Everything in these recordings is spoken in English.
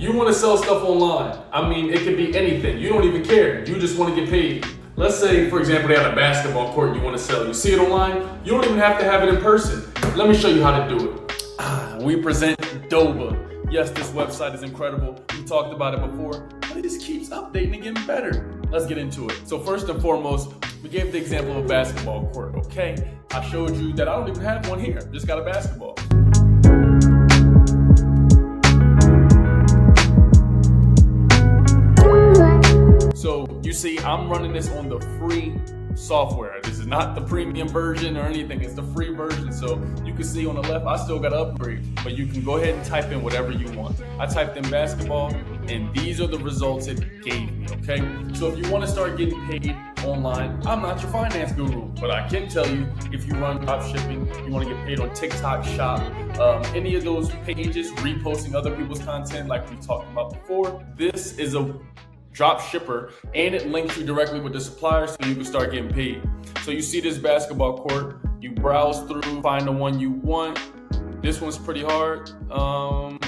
you want to sell stuff online, I mean, it could be anything. You don't even care. You just want to get paid. Let's say, for example, they have a basketball court you want to sell. You see it online, you don't even have to have it in person. Let me show you how to do it. We present Doba. Yes, this website is incredible. We talked about it before, but it just keeps updating and getting better. Let's get into it. So first and foremost, we gave the example of a basketball court, okay? I showed you that I don't even have one here. Just got a basketball. So you see, I'm running this on the free software. This is not the premium version or anything. It's the free version. So you can see on the left, I still got to upgrade, but you can go ahead and type in whatever you want. I typed in basketball, and these are the results it gave me, okay? So if you want to start getting paid online, I'm not your finance guru, but I can tell you, if you run drop shipping, you want to get paid on TikTok Shop, any of those pages, reposting other people's content like we talked about before, this is a drop shipper, and it links you directly with the supplier so you can start getting paid. So you see this basketball court, you browse through, find the one you want. This one's pretty hard.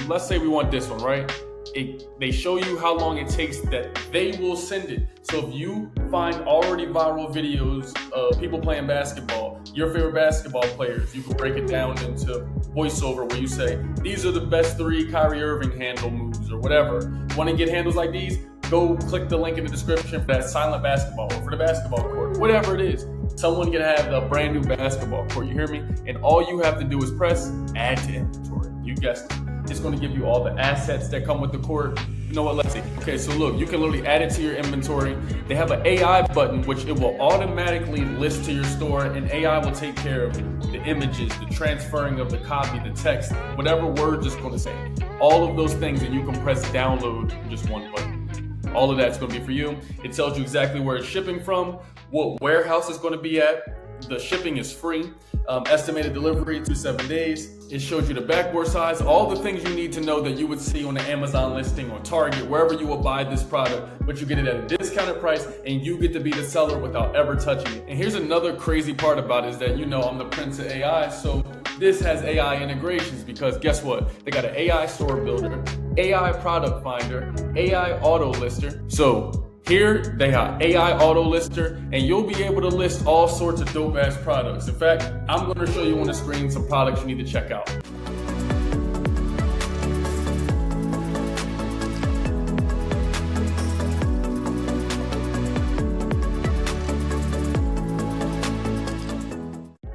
Let's say we want this one, right? They show you how long it takes that they will send it. So if you find already viral videos of people playing basketball, your favorite basketball players, you can break it down into voiceover where you say, these are the best 3 Kyrie Irving handle moves or whatever. Want to get handles like these? Go click the link in the description for that silent basketball or for the basketball court, whatever it is. Someone can have a brand new basketball court, you hear me? And all you have to do is press add to inventory. You guessed it. It's going to give you all the assets that come with the court. You know what, let's see. Okay, so look, you can literally add it to your inventory. They have an AI button, which it will automatically list to your store, and AI will take care of the images, the transferring of the copy, the text, whatever words it's going to say. All of those things, and you can press download with just one button. All of that's going to be for you. It tells you exactly where it's shipping from, what warehouse it's going to be at. The shipping is free. Estimated delivery 2 to 7 days. It shows you the backboard size, all the things you need to know that you would see on the Amazon listing or Target, wherever you will buy this product, but you get it at a discounted price and you get to be the seller without ever touching it. And here's another crazy part about it is that, you know, I'm the prince of AI, so this has AI integrations because guess what? They got an AI store builder, AI product finder, AI auto lister. So here they have AI auto lister, and you'll be able to list all sorts of dope ass products. In fact, I'm going to show you on the screen some products you need to check out.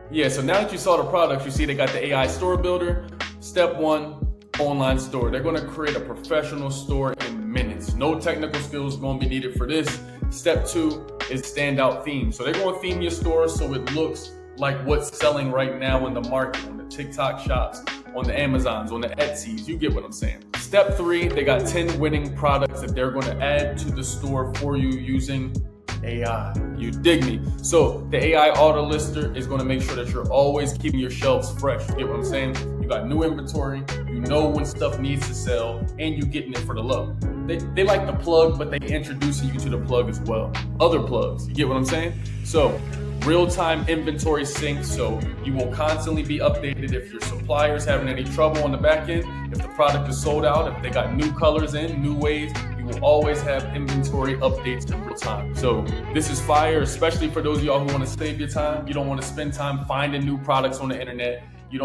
Yeah, so now that you saw the products, you see they got the AI store builder. Step 1, online store. They're going to create a professional store in minutes. No technical skills going to be needed for this. Step 2 is standout theme. So they're going to theme your store so it looks like what's selling right now in the market, on the TikTok shops, on the Amazons, on the Etsy's. You get what I'm saying. Step 3, they got 10 winning products that they're going to add to the store for you using AI. You dig me? So the AI auto lister is going to make sure that you're always keeping your shelves fresh. You get what I'm saying? You got new inventory, you know when stuff needs to sell, and you getting it for the low. They like the plug, but they introducing you to the plug as well. Other plugs, you get what I'm saying? So real-time inventory sync, so you will constantly be updated if your supplier's having any trouble on the back end, if the product is sold out, if they got new colors in, new ways, you will always have inventory updates in real time. So this is fire, especially for those of y'all who want to save your time. You don't want to spend time finding new products on the internet. You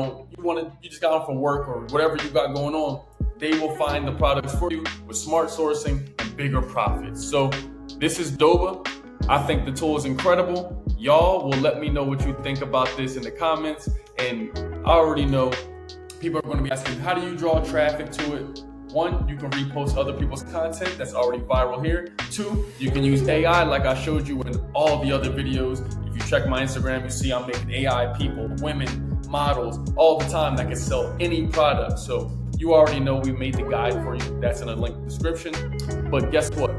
just got off from work or whatever you got going on. They will find the products for you with smart sourcing and bigger profits. So this is Doba. I think the tool is incredible. Y'all will let me know what you think about this in the comments. And I already know people are going to be asking, how do you draw traffic to it? 1, you can repost other people's content that's already viral here. 2, you can use AI like I showed you in all the other videos. If you check my Instagram, you see I'm making AI people, women, models, all the time that can sell any product. So you already know we made the guide for you. That's in the link description. But guess what?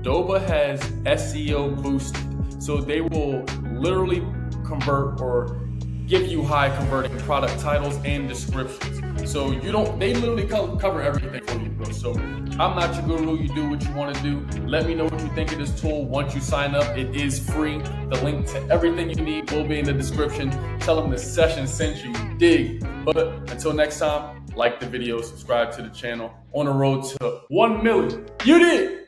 Doba has SEO boosted. So they will literally convert or give you high converting product titles and descriptions. So they literally cover everything for you, bro. So I'm not your guru. You do what you want to do. Let me know what you think of this tool once you sign up. It is free. The link to everything you need will be in the description. Tell them the session sent you. Dig. But until next time, like the video, subscribe to the channel. On the road to 1 million. You did.